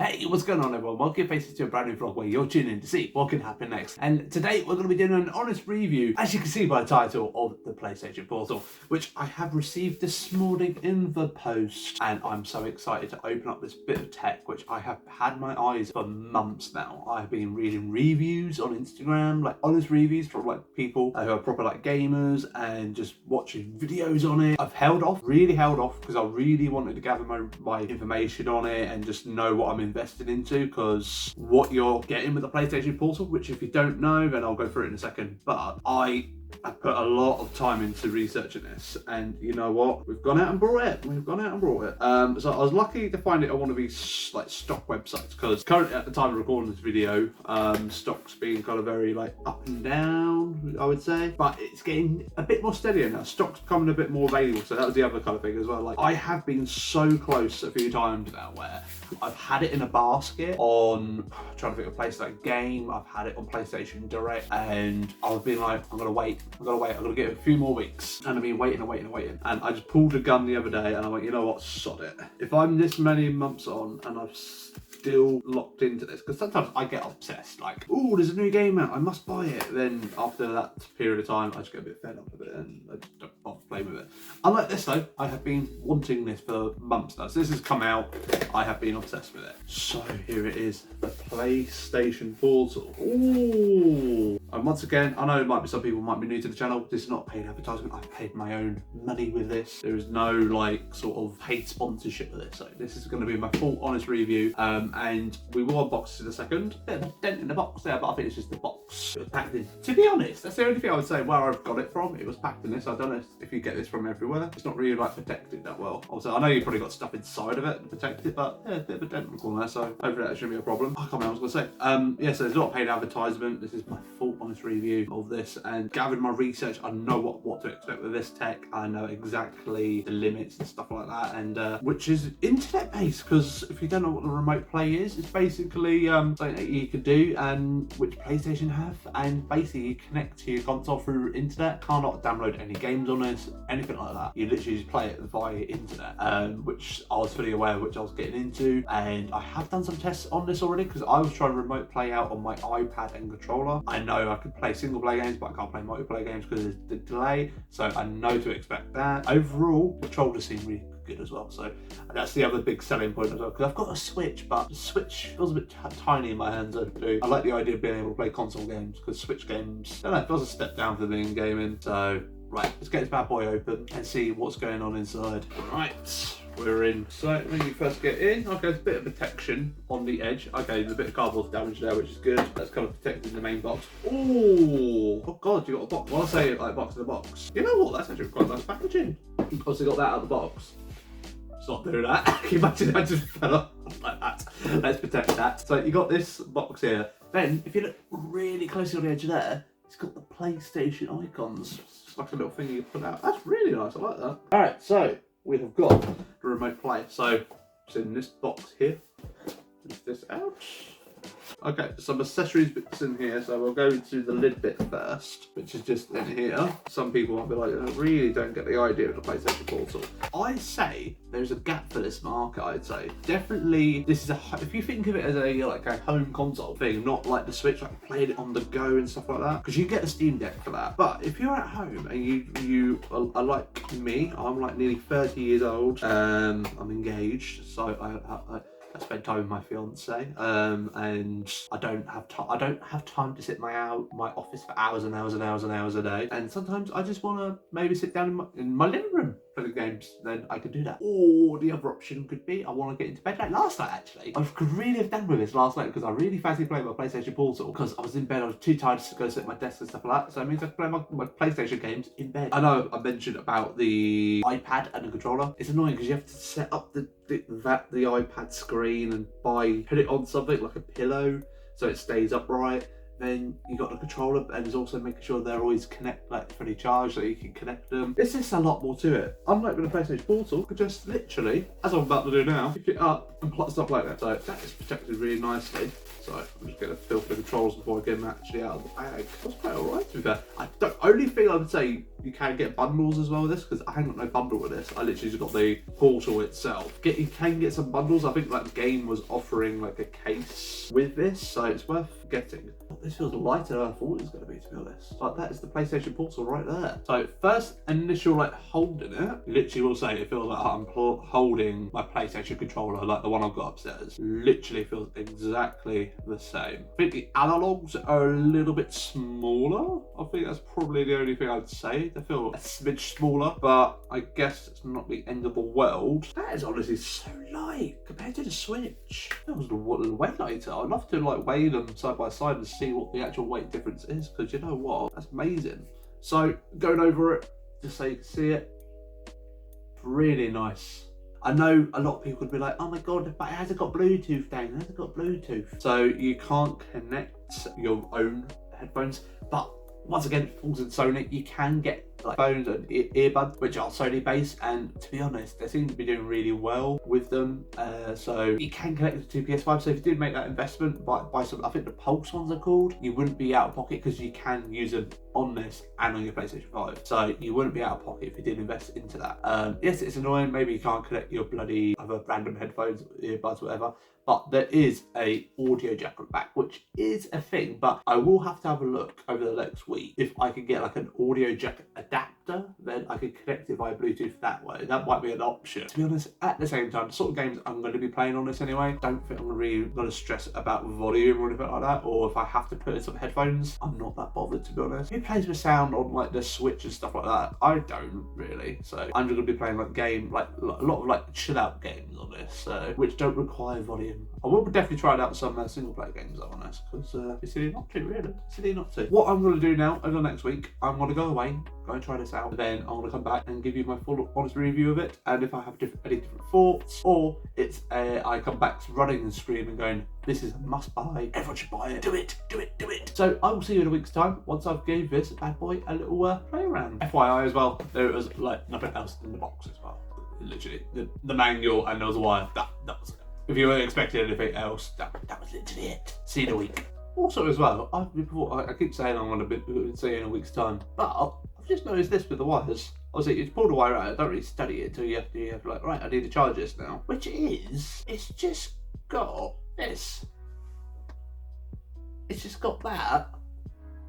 Hey, what's going on everyone? Welcome faces to a brand new vlog where you're tuning in to see what can happen next. And today we're going to be doing an honest review, as you can see by the title, of the PlayStation Portal, which I have received this morning in the post. And I'm so excited to open up this bit of tech, which I have had my eyes for months now. I have been reading reviews on Instagram, like honest reviews from like people who are proper like gamers, and just watching videos on it. I've held off, really held off, because I really wanted to gather my information on it and just know what I'm invested into, because what you're getting with the PlayStation Portal, which if you don't know, then I'll go through it in a second, but I put a lot of time into researching this, and you know what? We've gone out and brought it. So I was lucky to find it on one of these like stock websites, because currently at the time of recording this video, stock's been kind of very like up and down, I would say, but it's getting a bit more steadier now. Stock's becoming a bit more available, so that was the other kind of thing as well. Like, I have been so close a few times now where I've had it in a basket on, I'm trying to think of a place like Game, I've had it on PlayStation Direct, and I've been like, I'm gonna get a few more weeks. And I've been waiting. And I just pulled a gun the other day and I'm like, you know what, sod it. If I'm this many months on and I've still locked into this, because sometimes I get obsessed, like, oh, there's a new game out, I must buy it. Then after that period of time, I just get a bit fed up with it and I just don't bother playing with it. Unlike this though, I have been wanting this for months now. So this has come out, I have been obsessed with it. So here it is, the PlayStation Portal. Ooh. And once again, I know it might be some people might be new to the channel. This is not paid advertisement. I've paid my own money with this. There is no like sort of paid sponsorship with this. So this is going to be my full honest review. And we will unbox it in a second. Bit of a dent in the box there, but I think it's just the box. It was packed in. To be honest, that's the only thing I would say where I've got it from. It was packed in this. I don't know if you get this from everywhere. It's not really like protected that well. Also, I know you've probably got stuff inside of it to protect it, but yeah, a bit of a dent in the corner, so hopefully that shouldn't be a problem. I can't remember what I was going to say. Yeah, so there's not paid advertisement. This is my full honest review of this, and gathered my research. I know what to expect with this tech. I know exactly the limits and stuff like that, and which is internet based, because if you don't know what the remote play is, it's basically something that you can do, and which PlayStation have, and basically you connect to your console through internet. Cannot download any games on this, anything like that. You literally just play it via internet, which I was fully aware of, which I was getting into, and I have done some tests on this already, because I was trying to remote play out on my iPad and controller. I know I could play single player games, but I can't play multiplayer games because of the delay, so I know to expect that. Overall, the controllers seem really good as well, so that's the other big selling point as well, because I've got a Switch, but the Switch feels a bit tiny in my hands. I like the idea of being able to play console games, because Switch games, I don't know, it feels a step down for me in gaming. So right, let's get this bad boy open and see what's going on inside. Right, we're in. So when you first get in, okay, there's a bit of protection on the edge. Okay, there's a bit of cardboard damage there, which is good. That's kind of protecting the main box. Oh god, you got a box. When I say like box in a box, you know what? That's actually quite nice packaging. Obviously got that out of the box. Let's not do that. Can you imagine that just fell off like that? Let's protect that. So you got this box here. Then if you look really closely on the edge there, it's got the PlayStation icons. It's like a little thing you put out. That's really nice. I like that. All right, so we have got the remote play. So it's in this box here. Lift this out. Okay, some accessories bits in here, so we'll go to the lid bit first, which is just in here. Some people might be like, I really don't get the idea of the PlayStation Portal. I say there's a gap for this market, I'd say. Definitely, this is if you think of it as a home console thing, not like the Switch, like playing it on the go and stuff like that, because you get the Steam Deck for that. But if you're at home and you are like me, I'm like nearly 30 years old, I'm engaged, so I spend time with my fiance, and I don't have time to sit in my office for hours and hours and hours and hours a day. And sometimes I just want to maybe sit down in my living room for the games. Then I could do that. Or the other option could be I want to get into bed. Like last night, actually, I could really have done with this last night, because I really fancied playing my PlayStation Portal. Because I was in bed, I was too tired to go sit at my desk and stuff like that. So it means I can play my PlayStation games in bed. I know I mentioned about the iPad and the controller. It's annoying because you have to set up the iPad screen and put it on something like a pillow so it stays upright. Then you got the controller, and there's also making sure they're always fully charged so you can connect them. There's just a lot more to it. Unlike with the PlayStation Portal, you could just literally, as I'm about to do now, pick it up and plug stuff like that. So that is protected really nicely. So I'm just going to feel for the controls before I get them actually out of the bag. That's quite alright to be fair. Only thing I would say you can get bundles as well with this, because I haven't got no bundle with this. I literally just got the Portal itself. You can get some bundles. I think like the game was offering like a case with this, so it's worth getting. This feels lighter than I thought it was going to be, to be honest. Like, that is the PlayStation Portal right there. So first initial like holding it, literally will say it feels like I'm holding my PlayStation controller, like the one I've got upstairs. Literally feels exactly the same. I think the analogs are a little bit smaller. I think that's probably the only thing I'd say. They feel a smidge smaller, but I guess it's not the end of the world. That is honestly so light compared to the Switch. That was way lighter. I'd love to like weigh them side by side and see what the actual weight difference is, because you know what? That's amazing. So going over it, just so you can see it, really nice. I know a lot of people would be like, oh my god, but it hasn't got Bluetooth, Dane, it hasn't got Bluetooth. So you can't connect your own headphones, but once again, it falls in Sony. You can get like phones and earbuds which are Sony based, and to be honest, they seem to be doing really well with them. So you can connect it to PS5. So if you did make that investment, buy some, I think the Pulse ones are called, you wouldn't be out of pocket, because you can use them on this and on your PlayStation 5. So you wouldn't be out of pocket if you did invest into that. Yes, it's annoying. Maybe you can't connect your bloody other random headphones, earbuds, whatever. But there is a audio jack at the back, which is a thing, but I will have to have a look over the next week if I can get like an audio jack adapter, then I could connect it via Bluetooth that way. That might be an option. To be honest, at the same time, the sort of games I'm going to be playing on this anyway, don't think I'm really going to stress about volume or anything like that, or if I have to put in some headphones, I'm not that bothered, to be honest. Who plays with sound on like the Switch and stuff like that? I don't really, so I'm just going to be playing like a lot of like chill out games on this, which don't require volume. I will definitely try out some single player games on this, because it's silly not to, really. It's silly not to. What I'm going to do now over the next week, I'm going to go away, go and try this out, then I'm going to come back and give you my full honest review of it, and if I have any different thoughts, or it's I come back running and screaming going, this is a must buy, everyone should buy it, do it, do it, do it. So I will see you in a week's time once I've gave this bad boy a little play around. FYI as well, there was like nothing else in the box as well. Literally, the manual, and there was a wire. That was it. If you weren't expecting anything else, that was literally it. See you in a week. Also as well, I keep saying I'm going to see you in a week's time, but I've just noticed this with the wires. Obviously, you pull the wire out, I don't really study it until you have to like, right, I need to charge this now. Which is, it's just got this. It's just got that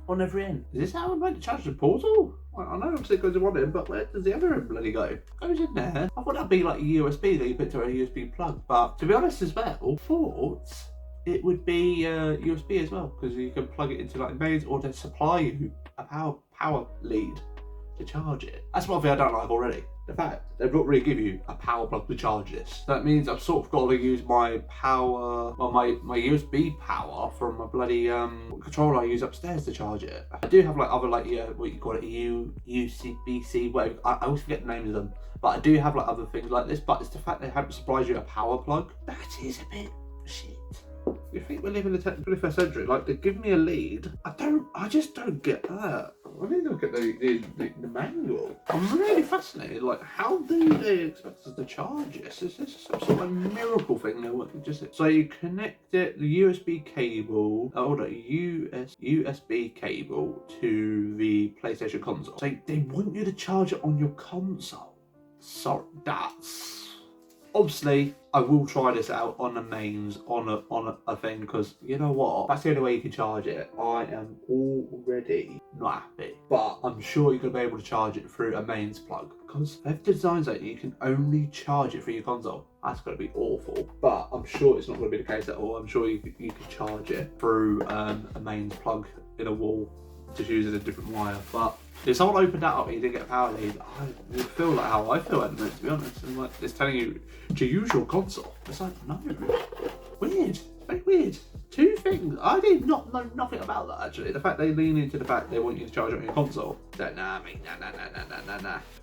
on every end. Is this how I'm meant to charge the Portal? Well, I know obviously it goes in one end, but where does the other end bloody go? It goes in there. I thought that'd be like a USB that you put to a USB plug, but to be honest as well, thought it would be USB as well, because you can plug it into like mains, or to supply you a power lead to charge it. That's one thing I don't like already. The fact they've not really give you a power plug to charge this. That means I've sort of got to use my power, well, my USB power from my bloody controller I use upstairs to charge it. I do have like other like what you call it, UCBC, whatever. I always forget the names of them. But I do have like other things like this. But it's the fact they haven't supplied you a power plug. That is a bit shit. You think we live in the 21st century? Like, they give me a lead. I just don't get that. I need to look at the manual. I'm really fascinated. Like, how do they expect us to charge this? Is this some sort of miracle thing? So you connect it, the USB cable, USB cable to the PlayStation console. So they want you to charge it on your console. Sorry, that's... Obviously, I will try this out on the mains, on a thing, because you know what? That's the only way you can charge it. I am already not happy. But I'm sure you're going to be able to charge it through a mains plug, because they've designed that you can only charge it through your console. That's going to be awful. But I'm sure it's not going to be the case at all. I'm sure you can charge it through a mains plug in a wall, just using a different wire. But if someone opened that up and you didn't get a power lead, I would feel like how I feel at the moment, to be honest. And like, it's telling you to use your console. It's like, no. Weird. Very weird. Two things. I did not know nothing about that, actually. The fact they lean into the fact they want you to charge it on your console. Nah.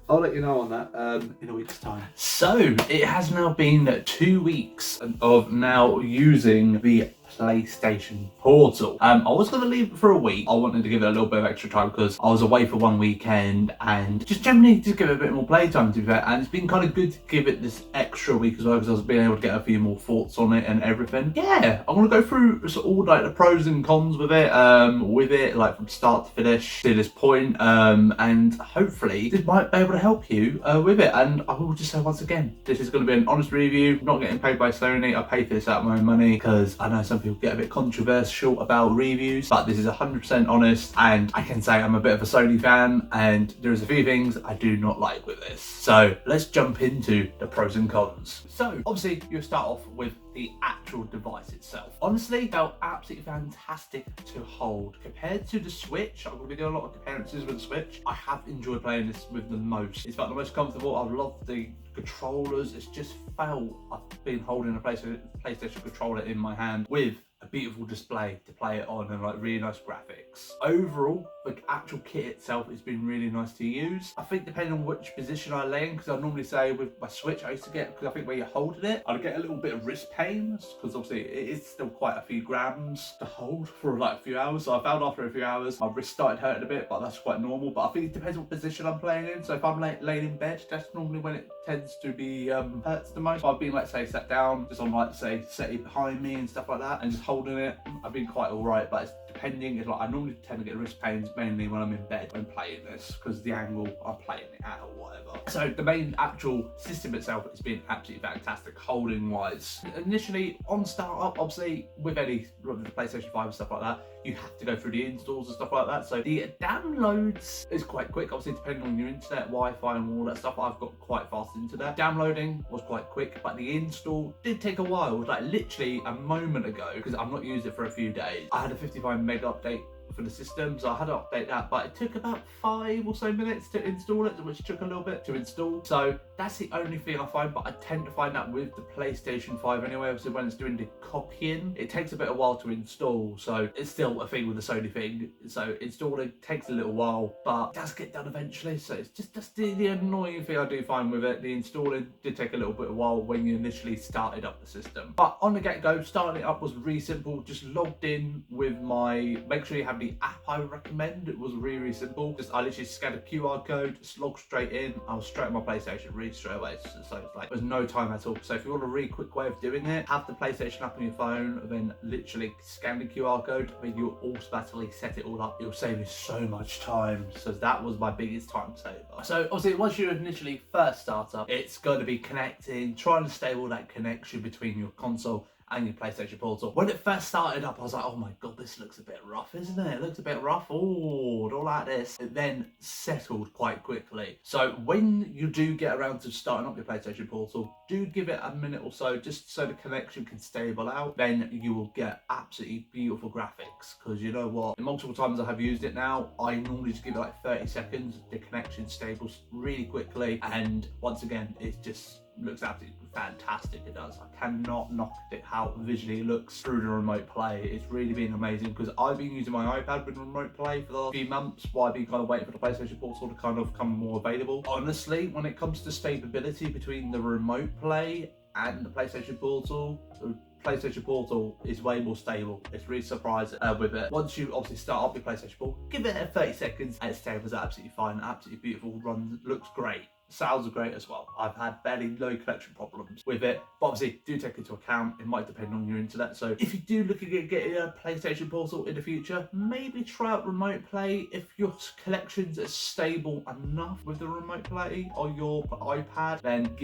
I'll let you know on that in a week's time. So, it has now been 2 weeks of now using the PlayStation Portal. I was going to leave it for a week. I wanted to give it a little bit of extra time because I was away for one weekend and just generally just give it a bit more playtime, to be fair. And it's been kind of good to give it this extra week as well because I was being able to get a few more thoughts on it and everything. Yeah, I'm going to go through sort of all like the pros and cons with it, like from start to finish to this point, and hopefully this might be able to help you with it. And I will just say once again, this is going to be an honest review. I'm not getting paid by Sony. I pay for this out of my own money because I know some people get a bit controversial about reviews, but this is 100% honest, and I can say I'm a bit of a Sony fan and there's a few things I do not like with this. So let's jump into the pros and cons. So obviously you start off with the actual device itself. Honestly, it felt absolutely fantastic to hold. Compared to the Switch, I'm going to be doing a lot of comparisons with the Switch. I have enjoyed playing this with the most. It's felt the most comfortable. I've loved the controllers. It's just felt I've been holding a PlayStation controller in my hand with a beautiful display to play it on and like really nice graphics. Overall, the actual kit itself has been really nice to use. I think depending on which position I lay in, because I normally say with my Switch I used to get, because I think where you're holding it, I'd get a little bit of wrist pains because obviously it is still quite a few grams to hold for like a few hours. So I found after a few hours my wrist started hurting a bit, but that's quite normal. But I think it depends what position I'm playing in. So if I'm laying in bed, that's normally when it tends to be hurts the most. I've been, let's say, sat down just on like say settee behind me and stuff like that and just holding it, I've been quite alright. But it's depending, it's like I normally tend to get wrist pains mainly when I'm in bed when playing this because the angle I'm playing it at or whatever. So the main actual system itself has been absolutely fantastic holding wise. Initially on startup, obviously with any the PlayStation 5 and stuff like that, you have to go through the installs and stuff like that. So the downloads is quite quick, obviously depending on your internet, Wi-Fi and all that stuff. I've got quite fast internet. Downloading was quite quick, but the install did take a while. Like literally a moment ago, because I've not used it for a few days, I had a 55 meg update for the system, so I had to update that, but it took about 5 or so minutes to install it, which took a little bit to install. So that's the only thing I find, but I tend to find that with the PlayStation 5 anyway. Obviously when it's doing the copying, it takes a bit of while to install, so it's still a thing with the Sony thing. So installing takes a little while, but it does get done eventually. So it's just the annoying thing I do find with it. The installing did take a little bit of while when you initially started up the system, but on the get-go, starting it up was really simple. Just logged in with my, make sure you have the app I would recommend. It was really simple. Just I literally scanned a QR code, just logged straight in. I was straight on my PlayStation really straight away. So it's like there's no time at all. So if you want a really quick way of doing it, have the PlayStation app on your phone, and then literally scan the QR code, then you'll automatically set it all up. It'll save you so much time. So that was my biggest time saver. So obviously once you initially first start up, it's going to be connecting, trying to stable that connection between your console and your PlayStation Portal. When it first started up, I was like, oh my god, this looks a bit rough, isn't it? It looks a bit rough. Oh, don't like this. It then settled quite quickly. So when you do get around to starting up your PlayStation Portal, do give it a minute or so just so the connection can stable out. Then you will get absolutely beautiful graphics, because you know what? Multiple times I have used it now, I normally just give it like 30 seconds. The connection stables really quickly, and once again, it just looks absolutely fantastic. It does. I cannot knock it how visually it looks through the remote play. It's really been amazing, because I've been using my iPad with remote play for the last few months while I've been kind of waiting for the PlayStation Portal to kind of come more available. Honestly, when it comes to stability between the remote play and the PlayStation Portal, the PlayStation Portal is way more stable. It's really surprising with it. Once you obviously start up your PlayStation Portal, give it 30 seconds and it stables absolutely fine. Absolutely beautiful, runs, looks great. Sounds are great as well. I've had barely no connection problems with it, but obviously do take into account it might depend on your internet. So if you do look at getting a PlayStation Portal in the future, maybe try out remote play. If your connections are stable enough with the remote play on your iPad, then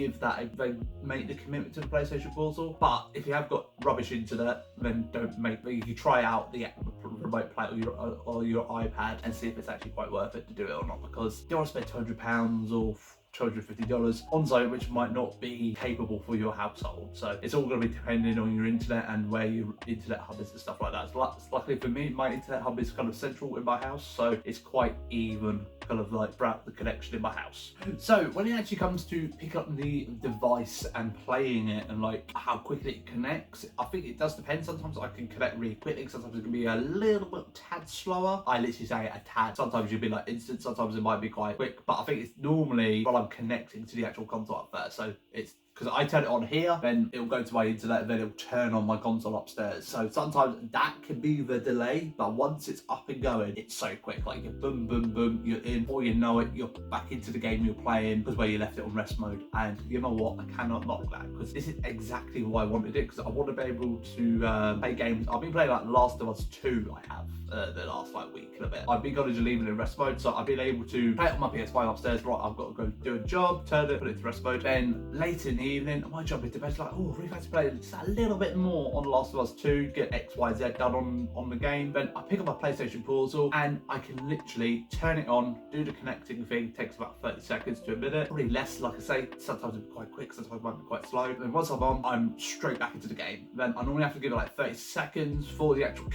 then make the commitment to the PlayStation Portal. But if you have got rubbish internet, then don't make. You try out the remote play or your iPad and see if it's actually quite worth it to do it or not, because you don't want to spend £200 or $250 on something which might not be capable for your household. So it's all going to be depending on your internet and where your internet hub is and stuff like that. So luckily for me, my internet hub is kind of central in my house, so it's quite even kind of like throughout the connection in my house. So when it actually comes to pick up the device and playing it and like how quickly it connects, I think it does depend. Sometimes I can connect really quickly, sometimes it can be a little bit tad slower. I literally say a tad. Sometimes you'll be like instant, sometimes it might be quite quick, but I think it's normally while I'm connecting to the actual console at first. So it's because I turn it on here, then it'll go to my internet, and then it'll turn on my console upstairs. So sometimes that can be the delay, but once it's up and going, it's so quick. Like, you're boom, boom, boom, you're in. Before you know it, you're back into the game you're playing, because where you left it on rest mode. And you know what? I cannot knock that, because this is exactly why I wanted it, because I want to be able to play games. I've been playing like Last of Us 2, I have. The last like week and a bit. I've been kind of just leaving it in rest mode, so I've been able to play it on my PS5 upstairs. Right, I've got to go do a job, turn it, put it to rest mode. Then later in the evening, I might jump into bed like, oh, really fancy playing just a little bit more on Last of Us 2, get X, Y, Z done on the game. Then I pick up my PlayStation Portal and I can literally turn it on, do the connecting thing. It takes about 30 seconds to a minute, probably less. Like I say, sometimes it's quite quick, sometimes it might be quite slow. Then once I'm on, I'm straight back into the game. Then I normally have to give it like 30 seconds for the actual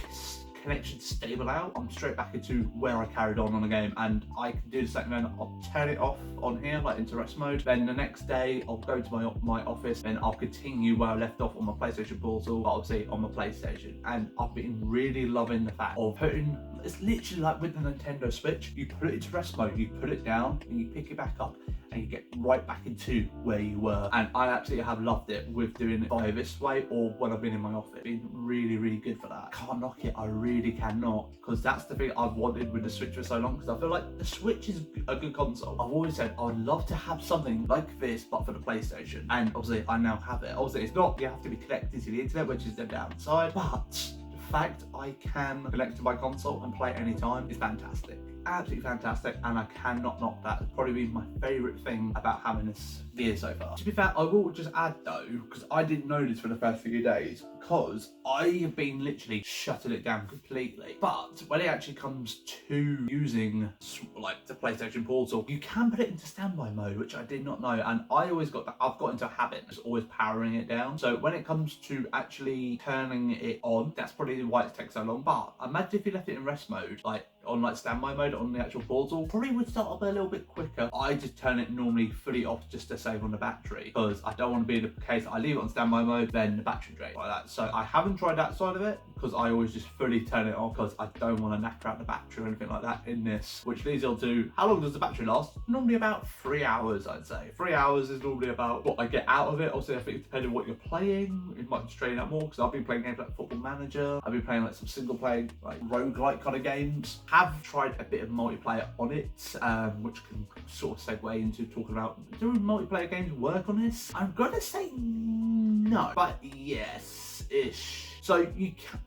connection to stable out. I'm straight back into where I carried on the game, and I can do the same. Then I'll turn it off on here, like into rest mode. Then the next day I'll go to my office and I'll continue where I left off on my PlayStation Portal, but obviously on my PlayStation. And I've been really loving the fact of putting, it's literally like with the Nintendo Switch, you put it into rest mode, you put it down and you pick it back up and you get right back into where you were. And I absolutely have loved it with doing it via this way or when I've been in my office. It's been really, really good for that. Can't knock it, I really cannot, because that's the thing I've wanted with the Switch for so long, because I feel like the Switch is a good console. I've always said I would love to have something like this but for the PlayStation, and obviously I now have it. Obviously it's not, you have to be connected to the internet, which is the downside, but the fact I can connect to my console and play anytime is fantastic. Absolutely fantastic, and I cannot knock that. It's probably been my favourite thing about having this gear so far. To be fair, I will just add though, because I didn't know this for the first few days, because I have been literally shutting it down completely. But when it actually comes to using like the PlayStation Portal, you can put it into standby mode, which I did not know, and I always got that. I've got into a habit of always powering it down. So when it comes to actually turning it on, that's probably why it takes so long. But imagine if you left it in rest mode, like on like standby mode on the actual Portal, probably would start up a little bit quicker. I just turn it normally fully off just to save on the battery, because I don't want to be in the case I leave it on standby mode, then the battery drains like that. So I haven't tried that side of it, because I always just fully turn it off, because I don't want to knacker out the battery or anything like that in this. Which leads on to, how long does the battery last? Normally about 3 hours, I'd say. 3 hours is normally about what I get out of it. Obviously I think depending on what you're playing, it might strain out more, because I've been playing games like Football Manager, I've been playing like some single player, like roguelike kind of games. Have tried a bit of multiplayer on it, which can sort of segue into talking about, do multiplayer games work on this? I'm gonna say no, but yes-ish. So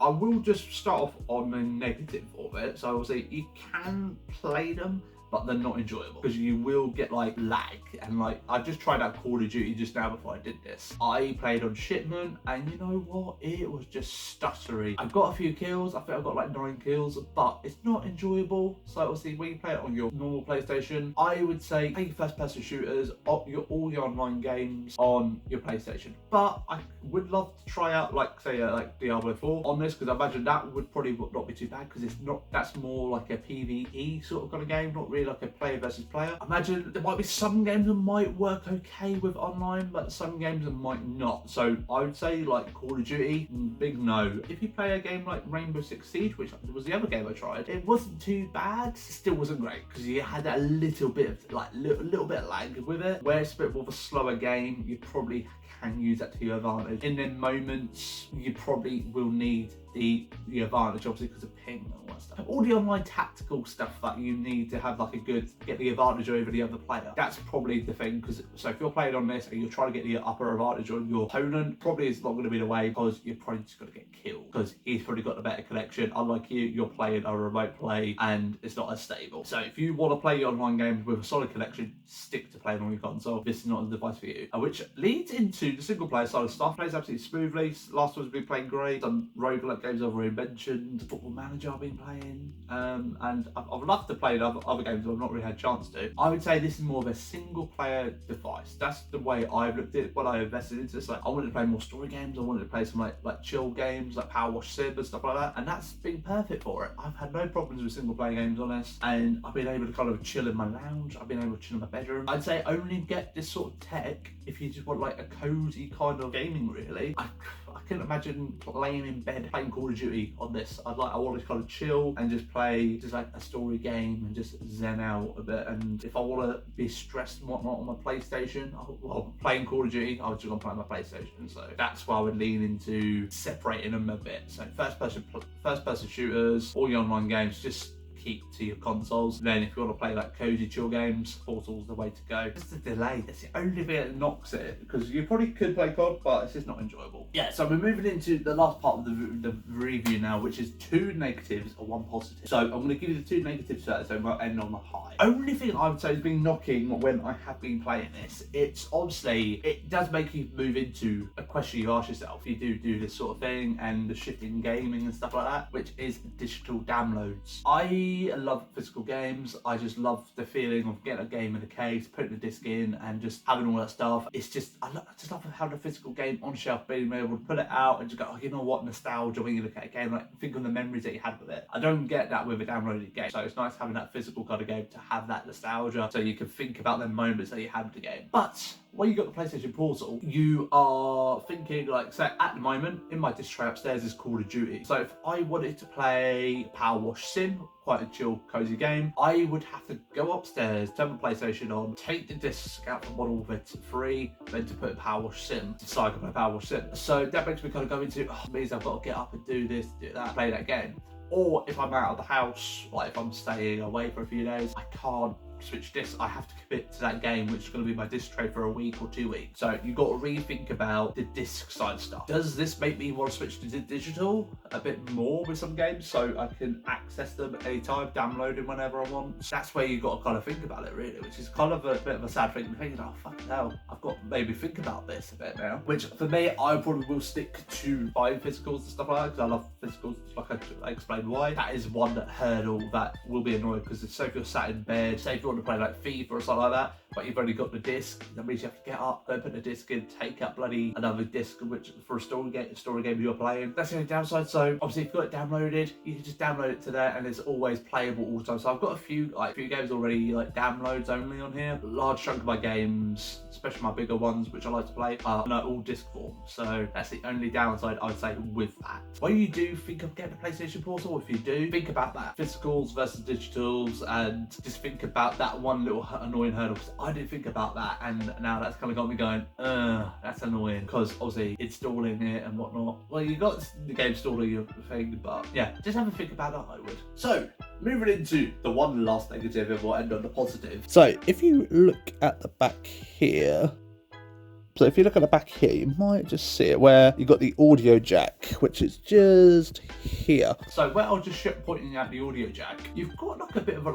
I will just start off on the negative of it. So obviously you can play them, but they're not enjoyable, because you will get like lag. And like, I just tried out Call of Duty just now before I did this. I played on Shipment, and you know what? It was just stuttery. I got a few kills. I think I got like 9 kills, but it's not enjoyable. So obviously when you play it on your normal PlayStation, I would say play first person shooters, all your online games on your PlayStation. But I would love to try out like say like Diablo 4 on this, because I imagine that would probably not be too bad, because it's not, that's more like a PvE sort of kind of game, not really like a player versus player. Imagine there might be some games that might work okay with online, but some games that might not. So I would say like Call of Duty, big no. If you play a game like Rainbow Six Siege, which was the other game I tried, it wasn't too bad. It still wasn't great, because you had a little bit of like little bit of lag with it. Where it's a bit more of a slower game, you probably can use that to your advantage. In them moments, you probably will need the advantage, obviously, because of ping and all that stuff. All the online tactical stuff that you need to have like a good, get the advantage over the other player. That's probably the thing, because so if you're playing on this and you're trying to get the upper advantage on your opponent, probably it's not going to be the way, because you're probably just going to get killed, because he's probably got the better connection. Unlike you, you're playing a remote play and it's not as stable. So if you want to play your online games with a solid connection, stick to playing on your console. This is not the device for you. Which leads into the single player side of stuff. Plays absolutely smoothly. Last one's been playing great. Some roguelike games I've already mentioned. Football Manager I've been playing. And I've loved to play other games but I've not really had a chance to. I would say this is more of a single player device. That's the way I've looked at it when I invested into this. Like, I wanted to play more story games. I wanted to play some like chill games like Power Wash Sim and stuff like that. And that's been perfect for it. I've had no problems with single player games on this. And I've been able to kind of chill in my lounge. I've been able to chill in my bedroom. I'd say only get this sort of tech if you just want like a cozy kind of gaming, really. I couldn't imagine laying in bed playing Call of Duty on this. I want to kind of chill and just play just like a story game and just zen out a bit. And if I want to be stressed and whatnot on my PlayStation, well, playing Call of Duty, I was just gonna play on my PlayStation. So that's why I would lean into separating them a bit. So first person shooters, all your online games, just keep to your consoles. Then if you want to play like cozy chill games, Portal's the way to go. Just the delay, that's the only thing that knocks it, because you probably could play COD, but it's just not enjoyable. Yeah, so we're moving into the last part of the review now, which is 2 negatives and 1 positive. So I'm going to give you the 2 negatives first, so we'll end on the high. Only thing I would say has been knocking when I have been playing this, it's obviously, it does make you move into a question you ask yourself. You do this sort of thing, and the shift in gaming and stuff like that, which is digital downloads. I love physical games. I just love the feeling of getting a game in a case, putting the disc in, and just having all that stuff. It's just, I just love having a physical game on shelf, being able to put it out and just go, oh, you know what, nostalgia when you look at a game, like think of the memories that you had with it. I don't get that with a downloaded game, so it's nice having that physical kind of game to have that nostalgia, so you can think about the moments that you had with the game. But when you got the PlayStation Portal, you are thinking, like, say at the moment in my disc tray upstairs is Call of Duty. So if I wanted to play Power Wash Sim, quite a chill, cozy game, I would have to go upstairs, turn my PlayStation on, take the disc out from model if it's free, then to put Power Wash Sim, decide to play Power Wash Sim. So that makes me kind of go into, oh, it means I've got to get up and do this, do that, play that game. Or if I'm out of the house, like if I'm staying away for a few days, I can't switch discs. I have to commit to that game, which is going to be my disc tray for a week or 2 weeks. So you've got to rethink about the disc side stuff. Does this make me want to switch to digital a bit more with some games, so I can access them at any time, download them whenever I want? That's where you've got to kind of think about it, really, which is kind of a bit of a sad thing. Thinking, oh fucking hell, I've got to maybe think about this a bit now. Which for me, I probably will stick to buying physicals and stuff like that, because I love physicals, like I explained why. That is one hurdle that will be annoying, because say if you're sat in bed, say if you want to play like FIFA or something like that, but you've only got the disc, that means you have to get up, go put the disc in, take up bloody another disc, which for a story game you're playing. That's the only downside. So obviously if you've got it downloaded, you can just download it to there, and it's always playable all the time. So I've got a few games already like downloads only on here. A large chunk of my games, especially my bigger ones, which I like to play, are all disc form. So that's the only downside I would say with that. When you do think of getting a PlayStation Portal, if you do, think about that. Physicals versus digitals, and just think about that one little annoying hurdle, because I didn't think about that, and now that's kind of got me going, that's annoying, because obviously installing it and whatnot. Well, you got the game installed your thing, but yeah, just have a think about that, I would. So, moving into the one last negative, and we'll end on the positive. So, if you look at the back here, you might just see it where you've got the audio jack, which is just here. So where I was just pointing out the audio jack, you've got like a bit of a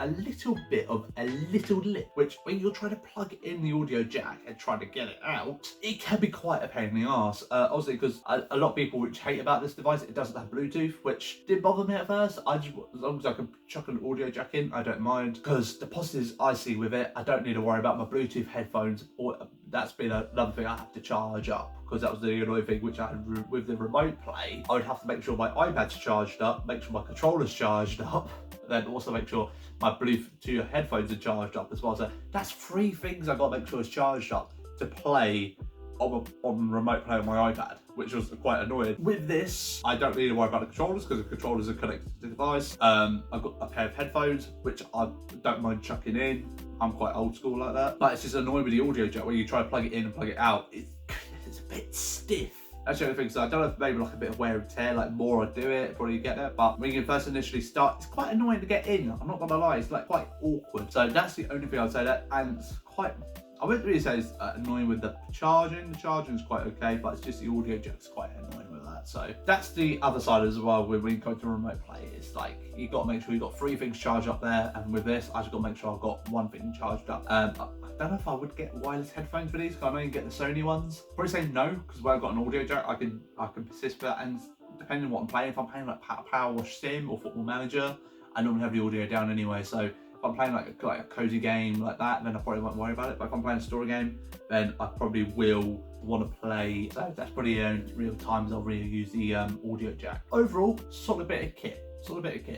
little lip, which when you're trying to plug in the audio jack and trying to get it out, it can be quite a pain in the arse. Obviously, because a lot of people which hate about this device, it doesn't have Bluetooth, which didn't bother me at first. As long as I can chuck an audio jack in, I don't mind, because the positives I see with it, I don't need to worry about my Bluetooth headphones, or that's been another thing I have to charge up, because that was the annoying thing which I had with the remote play. I would have to make sure my iPad's charged up, make sure my controller's charged up, then also make sure my Bluetooth headphones are charged up as well. So that's 3 things I've got to make sure is charged up to play on remote play on my iPad, which was quite annoying. With this, I don't need to worry about the controllers, because the controllers are connected to the device. I've got a pair of headphones, which I don't mind chucking in. I'm quite old school like that. But it's just annoying with the audio jack, where you try to plug it in and plug it out, it's a bit stiff. That's the only thing. So I don't know if maybe like a bit of wear and tear, like more I do it, probably get there. But when you first initially start, it's quite annoying to get in. I'm not gonna lie, it's like quite awkward. So that's the only thing I'd say that, and it's quite, I wouldn't really say it's annoying with the charging. The charging is quite okay, but it's just the audio jack's quite annoying with that. So that's the other side as well. When you go to remote play, it's like you got to make sure you got 3 things charged up there, and with this, I just got to make sure I've got 1 thing charged up. I don't know if I would get wireless headphones for these, because I know you can get the Sony ones. Probably say no, because where I've got an audio jack, I can persist for that. And depending on what I'm playing, if I'm playing like Power Wash Sim or Football Manager, I normally have the audio down anyway. So if I'm playing like a cozy game like that, then I probably won't worry about it. But if I'm playing a story game, then I probably will want to play. So that's probably the real times I'll really use the audio jack. Overall, solid bit of kit.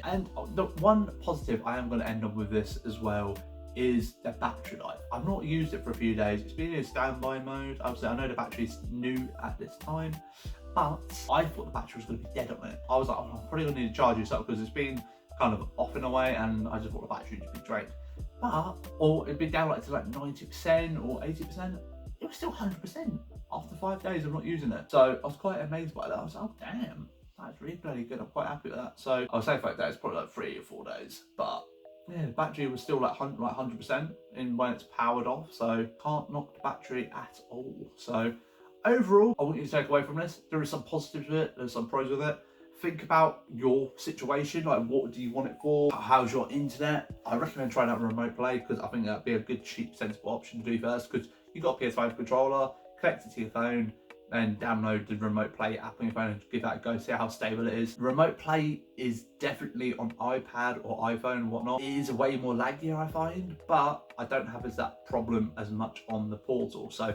And the one positive I am going to end on with this as well is the battery life. I've not used it for a few days. It's been in standby mode. Obviously, I know the battery's new at this time, but I thought the battery was going to be dead on it. I was like, oh, I'm probably going to need to charge this up because it's been kind of off in a way, and I just thought the battery would be drained. But, or it'd be down like to like 90% or 80%. It was still 100% after 5 days of not using it. So I was quite amazed by that. I was like, oh damn, that's really bloody good. I'm quite happy with that. So I would say 5 days, probably like 3 or 4 days. But yeah, the battery was still like 100% in when it's powered off. So can't knock the battery at all. So overall, I want you to take away from this, there is some positives with it, there's some pros with it. Think about your situation, like what do you want it for? How's your internet? I recommend trying out remote play because I think that'd be a good, cheap, sensible option to do first, because you got a PS5 controller, connect it to your phone, and download the remote play app on your phone and give that a go, see how stable it is. Remote play is definitely on iPad or iPhone and whatnot. It is way more laggier, I find, but I don't have that problem as much on the Portal. So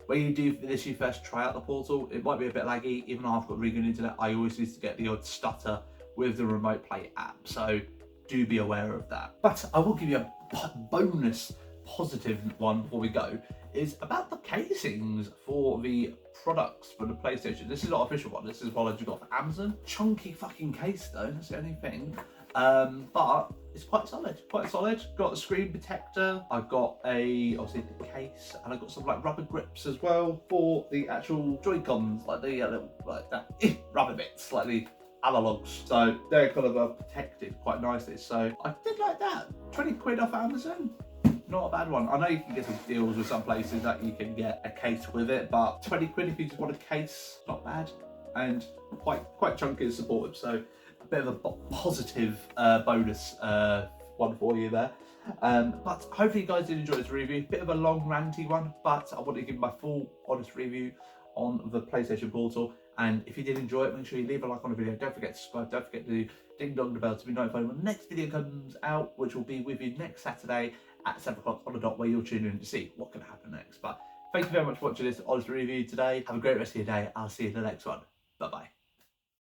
when you do this, you first try out the Portal, it might be a bit laggy. Even though I've got really good internet, I always used to get the odd stutter with the remote play app. So do be aware of that. But I will give you a bonus positive one before we go, is about the casings for the products for the PlayStation. This is not official one, this is one I got from Amazon. Chunky fucking case though, that's the only thing. But it's quite solid, Got a screen protector, I've got obviously the case, and I've got some like rubber grips as well for the actual Joy-Cons, like the little, like that rubber bits, like the analogs. So they're kind of protected quite nicely. So I did like that. 20 quid off Amazon. Not a bad one. I know you can get some deals with some places that you can get a case with it, but 20 quid if you just want a case, not bad. And quite chunky and supportive. So a bit of a positive bonus one for you there. But hopefully you guys did enjoy this review. Bit of a long ranty one, but I want to give my full honest review on the PlayStation Portal. And if you did enjoy it, make sure you leave a like on the video. Don't forget to subscribe. Don't forget to ding dong the bell to be notified when the next video comes out, which will be with you next Saturday at 7 o'clock on the dot, where you'll tune in to see what can happen next. But thank you very much for watching this honest review today. Have a great rest of your day. I'll see you in the next one. Bye bye.